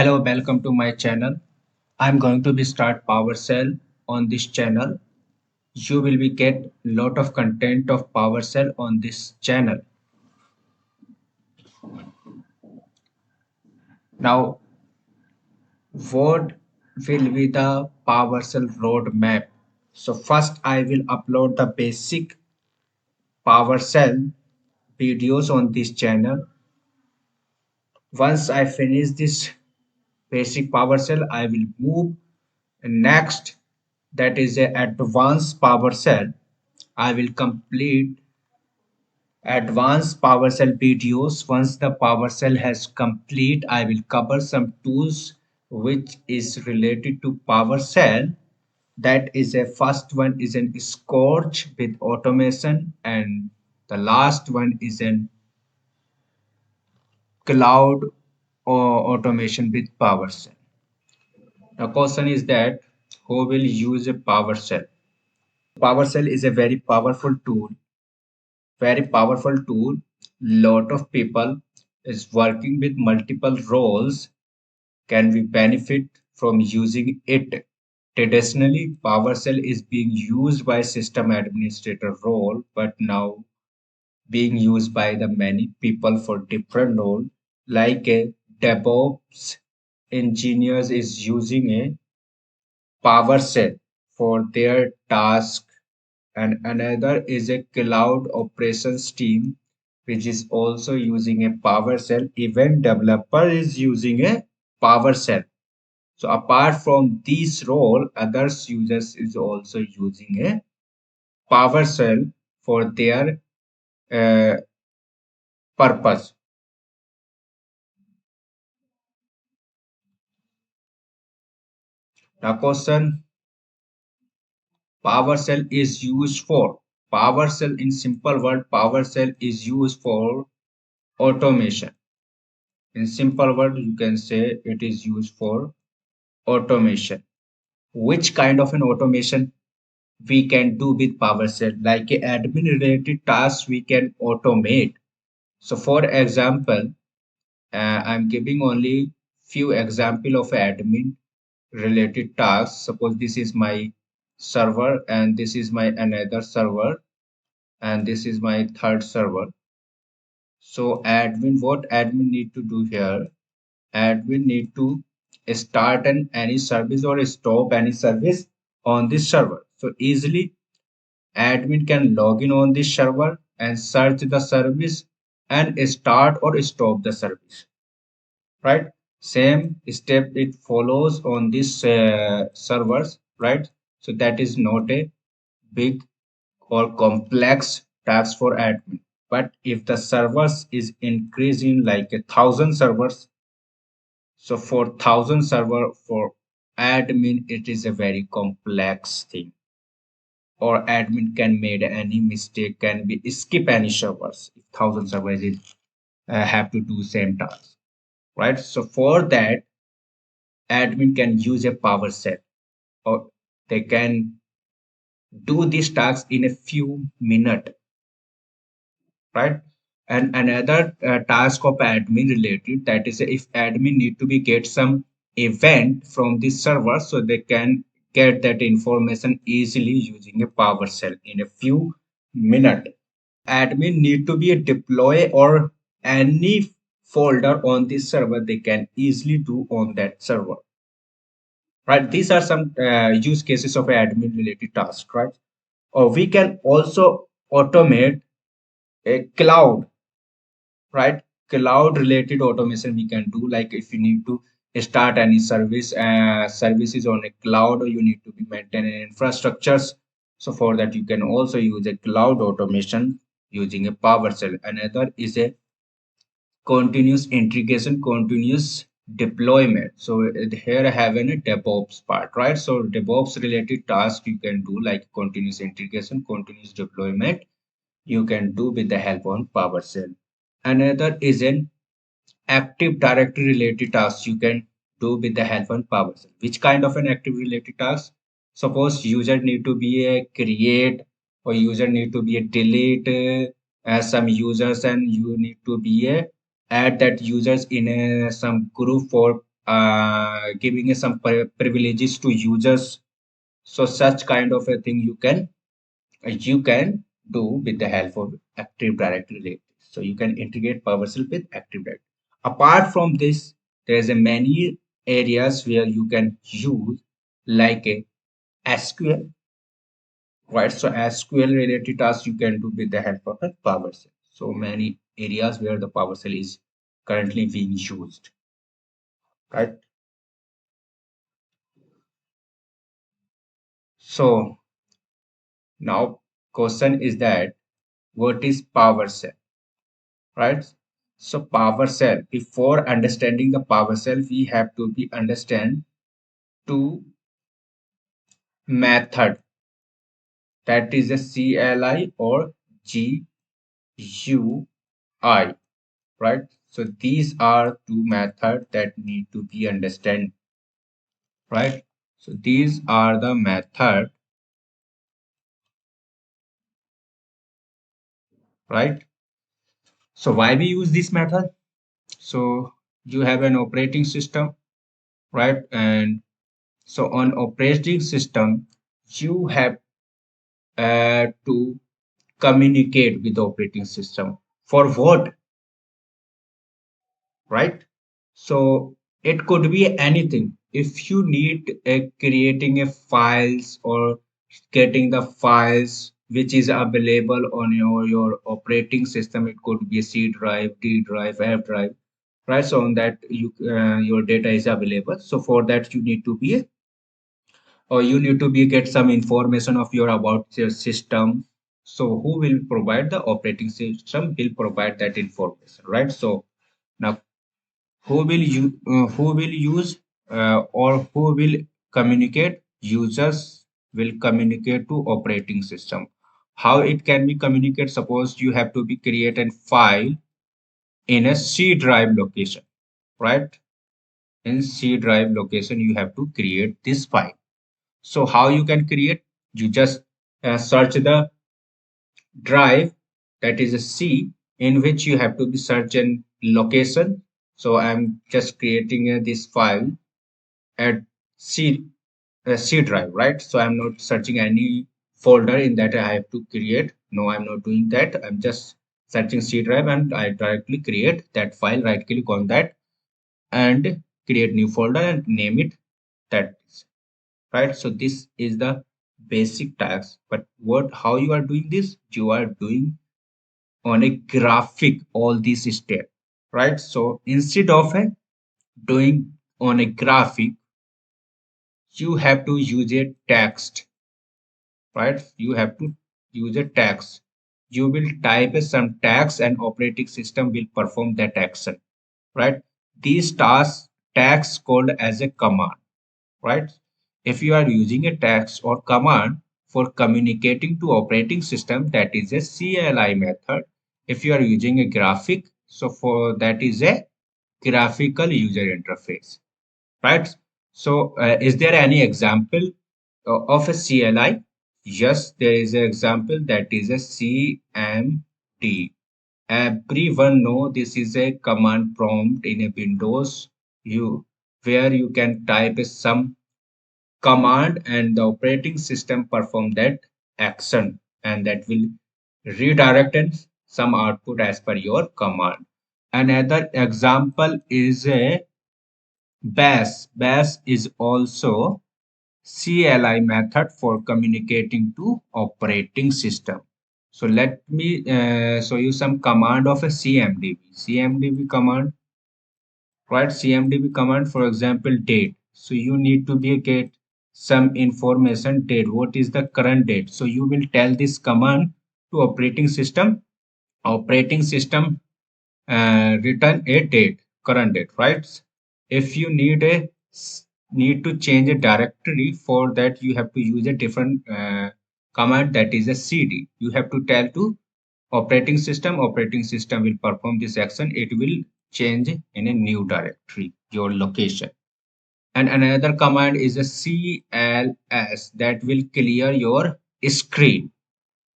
Hello, welcome to my channel. I'm going to be start PowerShell on this channel. You will be get lot of content of PowerShell on this channel. Now, what will be the PowerShell roadmap? So first, I will upload the basic PowerShell videos on this channel. Once I finish this basic PowerShell, I will move next. That is a advanced PowerShell. I will complete advanced PowerShell videos. Once the PowerShell has complete, I will cover some tools which is related to PowerShell. That is a first one is an Scorch with automation, and the last one is an cloud automation with PowerShell. The question is that who will use a PowerShell? PowerShell is a very powerful tool. Lot of people is working with multiple roles can we benefit from using it. Traditionally, PowerShell is being used by system administrator role, but now being used by the many people for different role, like a DevOps engineers is using a PowerShell for their task, and another is a cloud operations team which is also using a PowerShell. Even developer is using a PowerShell. So apart from this role, others users is also using a PowerShell for their uh, purpose. Now question, PowerShell is used for. PowerShell in simple word, PowerShell is used for automation. In simple word, you can say it is used for automation. Which kind of an automation we can do with PowerShell? Like a admin related tasks we can automate. So for example, I'm giving only few example of admin related tasks. Suppose this is my server and this is my another server and this is my third server. So admin, what admin need to do here? Admin need to start any service or stop any service on this server. So easily admin can log in on this server and search the service and start or stop the service. Right, same step it follows on this servers, right? So that is not a big or complex task for admin, but if the servers is increasing like 1,000 servers, so for 1,000 server for admin it is a very complex thing, or admin can made any mistake, can be skip any servers if 1,000 servers is, have to do same task, right? So for that admin can use a PowerShell, or they can do these tasks in a few minutes, right? And another task of admin related, that is if admin need to be get some event from the server, so they can get that information easily using a PowerShell in a few minutes. Admin need to be a deploy or any folder on this server, they can easily do on that server, right? These are some use cases of admin related tasks, right? Or we can also automate a cloud, right? Cloud related automation we can do, like if you need to start any services on a cloud, or you need to be maintaining infrastructures. So for that you can also use a cloud automation using a PowerShell. Another is a continuous integration, continuous deployment. So here I have a DevOps part, right? So DevOps related task you can do like continuous integration, continuous deployment, you can do with the help on PowerShell. Another is an active directory related task you can do with the help on PowerShell. Which kind of an active related task? Suppose user need to be a create, or user need to be a delete some users, and you need to be a add that users in a some group for giving some privileges to users. So such kind of a thing you can do with the help of Active Directory like this. So you can integrate PowerShell with Active Directory. Apart from this, there's a many areas where you can use like a SQL, right? So SQL related tasks you can do with the help of a PowerShell. So many areas where the PowerShell is currently being used, right? So now question is that what is PowerShell, right? So PowerShell, before understanding the PowerShell, we have to be understand two method, that is a CLI or GUI, right? So these are two methods that need to be understand, right? So these are the method, right? So why we use this method? So you have an operating system, right? And so on operating system, you have to communicate with the operating system. For what? Right? So it could be anything. If you need creating a files or getting the files which is available on your operating system, it could be a C drive, D drive, F drive, right? So on that your data is available. So for that you need to be or you need to be get some information of your about your system. So who will provide? The operating system will provide that information, right? So now who will use or who will communicate? Users will communicate to operating system. How it can be communicate? Suppose you have to be create a file in a C drive location, right? In C drive location you have to create this file. So how you can create? You just search the drive, that is a C, in which you have to be search in location. So I'm just creating this file at C C drive, right? So I'm not searching any folder in that I have to create. No, I'm not doing that. I'm just searching C drive and I directly create that file. Right click on that and create new folder and name it that, right? So this is the basic task. But what how you are doing this? You are doing on a graphic all these steps, right? So instead of doing on a graphic, you have to use a text, right? You have to use a text. You will type some text and operating system will perform that action, right? These tasks tags called as a command, right? If you are using a text or command for communicating to operating system, that is a CLI method. If you are using a graphic, so for that is a graphical user interface, right? So is there any example of a CLI? Yes, there is an example, that is a CMD. Everyone know this is a command prompt in a Windows you where you can type some command and the operating system perform that action and that will redirect and some output as per your command. Another example is a bash. Bash is also CLI method for communicating to operating system. So let me show you some command of a CMDB. CMDB command, right? CMDB command, for example, date. So you need to be get some information date. What is the current date? So you will tell this command to operating system. Operating system return a date, current date, right? If you need to change a directory, for that you have to use a different command, that is a CD. You have to tell to operating system. Operating system will perform this action. It will change in a new directory your location. And another command is a CLS, that will clear your screen.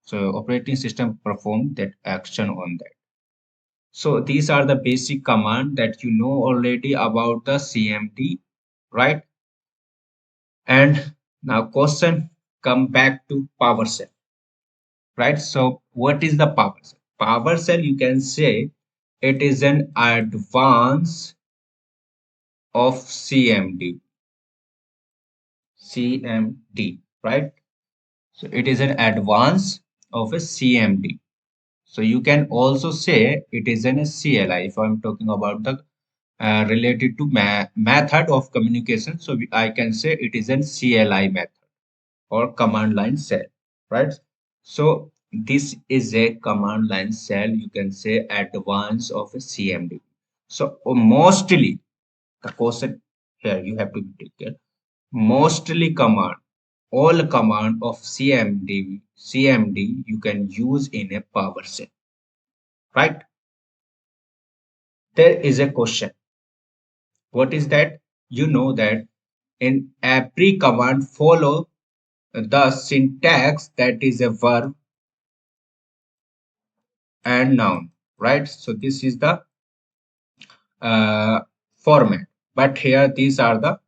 So operating system perform that action on that. So these are the basic command that you know already about the CMD, right? And now question come back to PowerShell, right? So what is the PowerShell? PowerShell, you can say it is an advance of CMD, right? So it is an advance of a CMD. So you can also say it is an CLI if I'm talking about the related to method of communication. So I can say it is an CLI method or command line cell, right? So this is a command line cell. You can say advance of a CMD. So mostly the question here you have to take care. Mostly command, all command of CMD you can use in a PowerShell, right? There is a question. What is that? You know that in every command follow the syntax that is a verb and noun, right? So this is the uh, format. But here these are the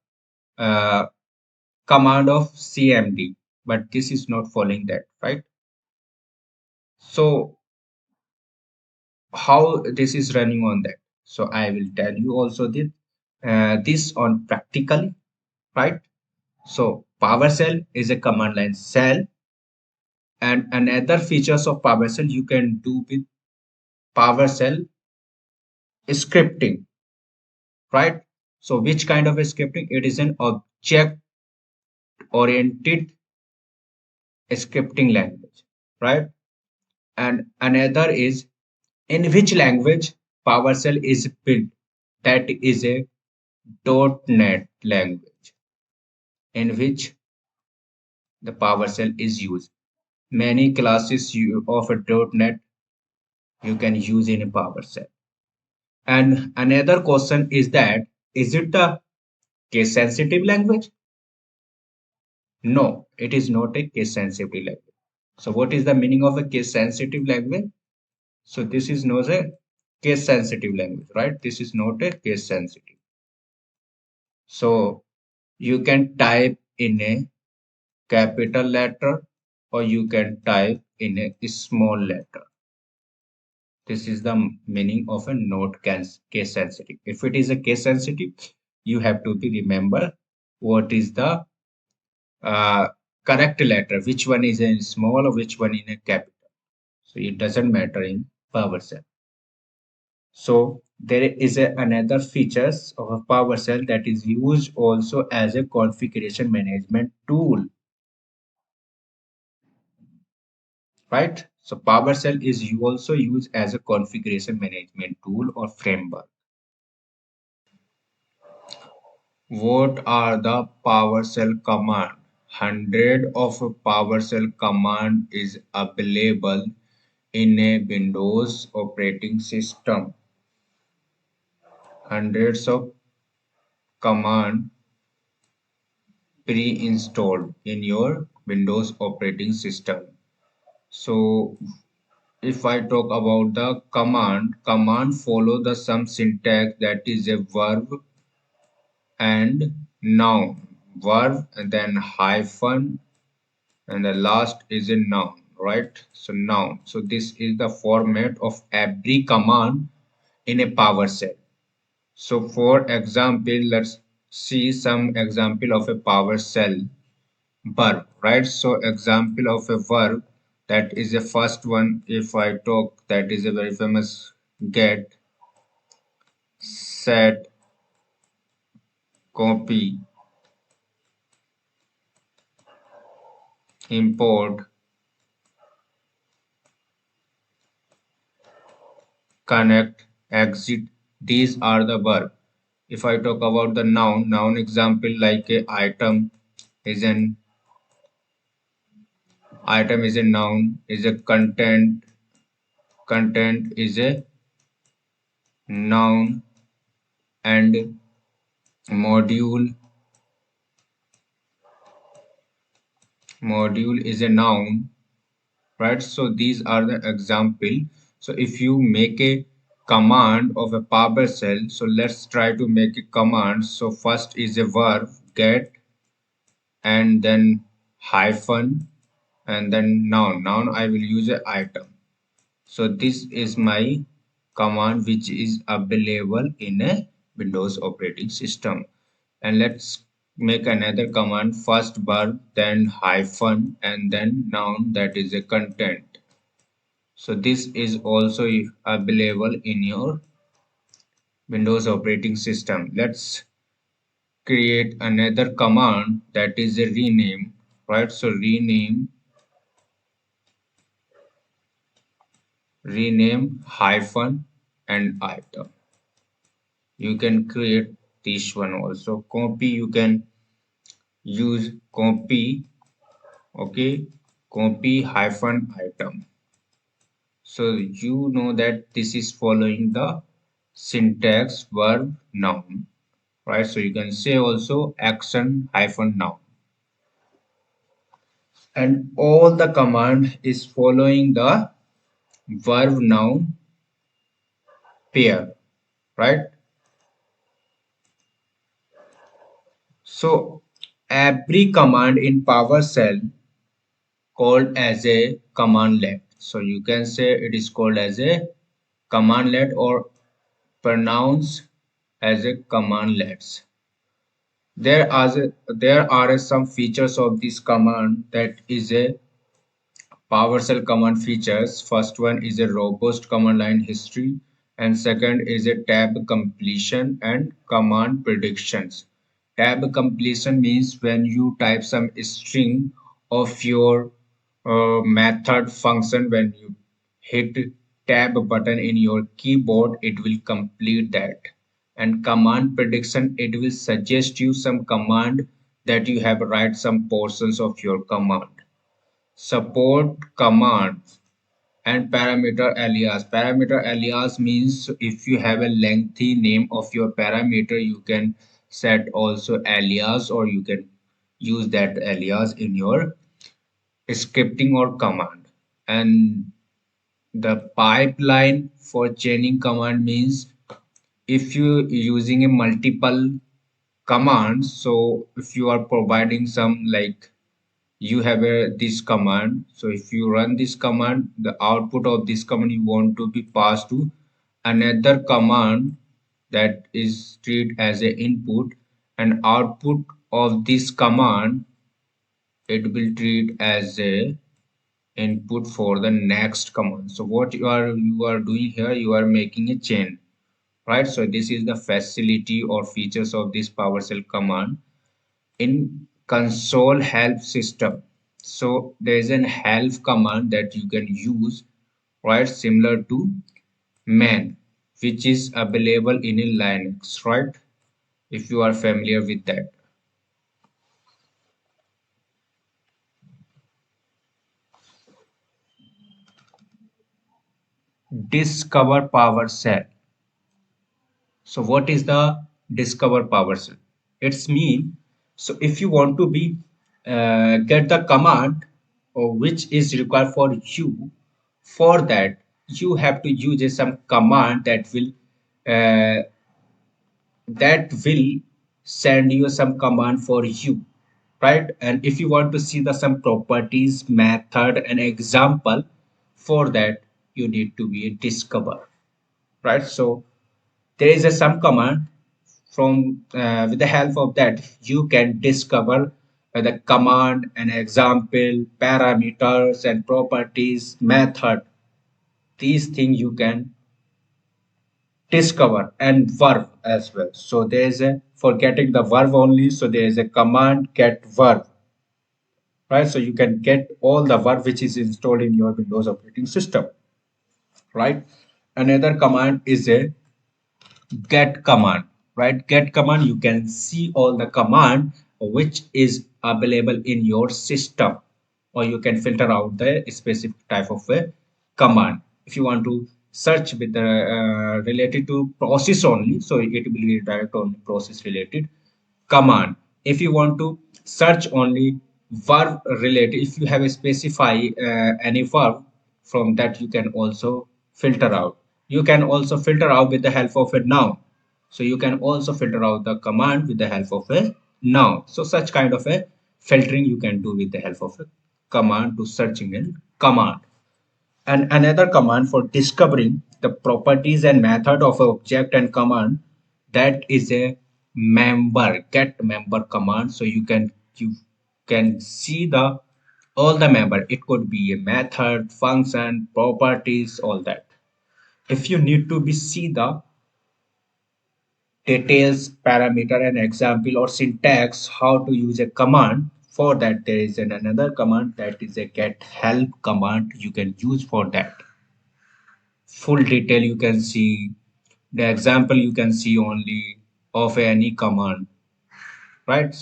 uh, command of CMD, but this is not following that, right? So how this is running on that? So I will tell you also this on practically, right? So PowerShell is a command line cell, and another features of PowerShell you can do with PowerShell scripting, right? So which kind of a scripting? It is an object oriented scripting language, right? And another is in which language PowerShell is built. That is a .NET language in which the PowerShell is used. Many classes of a .NET you can use in a PowerShell. And another question is that is it the case sensitive language? No, it is not a case sensitive language. So what is the meaning of a case sensitive language? So this is not a case sensitive language, right? This is not a case sensitive. So you can type in a capital letter or you can type in a small letter. This is the meaning of a not case sensitive. If it is a case sensitive, you have to be remember what is the uh, correct letter, which one is in small or which one in a capital. So it doesn't matter in PowerShell. So there is another features of a PowerShell that is used also as a configuration management tool, right? So PowerShell is also used as a configuration management tool or framework. What are the PowerShell command? Hundred of PowerShell command is available in a Windows operating system. Hundreds of command pre-installed in your Windows operating system. So if I talk about the command follow the some syntax that is a verb and noun. Verb and then hyphen and the last is a noun, right? So noun. So this is the format of every command in a PowerShell. So for example, let's see some example of a PowerShell verb, right? So example of a verb, that is the first one. If I talk, that is a very famous get, set, copy, import, connect, exit. These are the verb. If I talk about the noun example like a item is a noun, is a content is a noun, and module is a noun, right? So these are the example. So if you make a command of a PowerShell. So let's try to make a command. So first is a verb get, and then hyphen, and then noun. Noun I will use a item. So this is my command which is available in a Windows operating system. And let's make another command, first verb, then hyphen, and then noun, that is a content. So this is also available in your Windows operating system. Let's create another command, that is a rename, right? So rename hyphen and item. You can create this one also. Copy, you can use copy, okay, copy hyphen item. So you know that this is following the syntax verb noun, right? So you can say also action hyphen noun, and all the command is following the verb noun pair, right? So every command in PowerShell called as a commandlet. So you can say it is called as a commandlet or pronounced as a commandlets. There are some features of this command, that is a PowerShell command features. First one is a robust command line history, and second is a tab completion and command predictions. Tab completion means when you type some string of your method function, when you hit tab button in your keyboard, it will complete that. And command prediction, it will suggest you some command that you have write some portions of your command. Support commands and parameter alias. Parameter alias means if you have a lengthy name of your parameter, you can set also alias, or you can use that alias in your scripting or command. And the pipeline for chaining command means if you using a multiple commands, so if you are providing some, like you have a this command, so if you run this command, the output of this command you want to be passed to another command that is treated as a input, and output of this command it will treat as a input for the next command. So what you are doing here, you are making a chain, right? So this is the facility or features of this PowerShell command in console help system. So there is an help command that you can use, right, similar to man, which is available in a Linux, right? If you are familiar with that. Discover PowerShell. So what is the discover PowerShell? It's mean, so if you want to be get the command or which is required for you, for that you have to use some command uh, that will send you some command for you, right? And if you want to see the some properties, method, and example, for that you need to be a discover, right? So there is a some command from with the help of that you can discover the command and example, parameters and properties, method. These things you can discover, and verb as well. So there is a, for getting the verb only, so there is a command get verb, right? So you can get all the verb which is installed in your Windows operating system, right? Another command is a get command, right? Get command, you can see all the command which is available in your system, or you can filter out the specific type of a command. If you want to search with the related to process only, so it will redirect on process related command. If you want to search only verb related, if you have a specify any verb, from that you can also filter out. You can also filter out with the help of a noun. So you can also filter out the command with the help of a noun. So such kind of a filtering you can do with the help of a command to searching in command. And another command for discovering the properties and method of an object and command, that is a member get member command. So you can see the all the member. It could be a method, function, properties, all that. If you need to be see the details, parameter, and example or syntax how to use a command, for that there is another command, that is a get help command. You can use for that. Full detail you can see, the example you can see only of any command, right?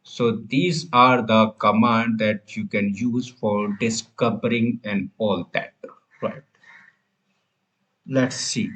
So these are the command that you can use for discovering and all that, right? Let's see.